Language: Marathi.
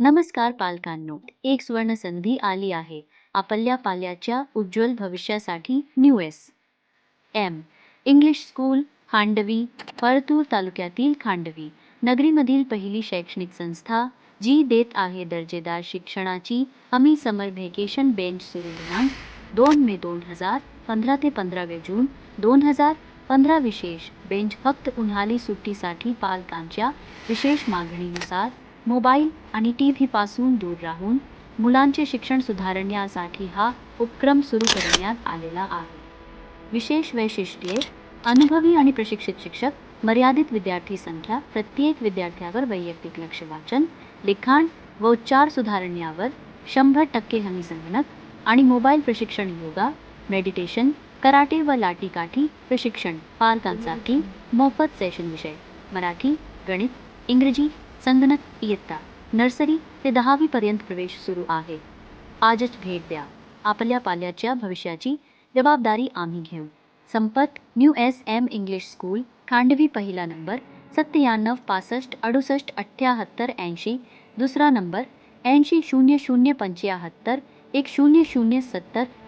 नमस्कार पालकांनो, एक सुवर्ण संधी आली आहे आपल्या पाल्याच्या उज्ज्वल भविष्यासाठी. New M English school Khandvi, Partur तालुक्यातील खांडवी नगरीमधील पहिली शैक्षणिक संस्था जी देत आहे दर्जेदार शिक्षणाची हमी. समर व्हॅकेशन बेंच सुरू दिनांक 2 मे 2015 ते 15 जून 2015. विशेष बेंच फक्त उन्हाळी सुट्टीसाठी. पालकांच्या विशेष मागणीनुसार मोबाईल आणि टीव्ही पासून दूर राहून मुलांचे शिक्षण सुधारण्यासाठी हा उपक्रम सुरू करण्यात आलेला आहे. विशेष वैशिष्ट्ये: अनुभवी आणि प्रशिक्षित शिक्षक, मर्यादित विद्यार्थी संख्या, प्रत्येक विद्यार्थ्यावर वैयक्तिक लक्ष, वाचन, लिखाण व उच्चार सुधारण्यावर 100% हमी. संगणक आणि मोबाईल प्रशिक्षण, योगा, मेडिटेशन, कराटे व लाठीकाठी प्रशिक्षण पालकांसाठी मोफत सेशन. विषय: मराठी, गणित, इंग्रजी, संगणक. इयत्ता नर्सरी ते 10वी पर्यंत प्रवेश सुरू आहे. आजच भेट द्या. आपल्या पाल्याच्या भविष्याची जबाबदारी आम्ही घेऊ. संपर्क: new M English school Khandvi. पहिला नंबर 97 65 68 78 80. दुसरा नंबर 80 00 75 1070.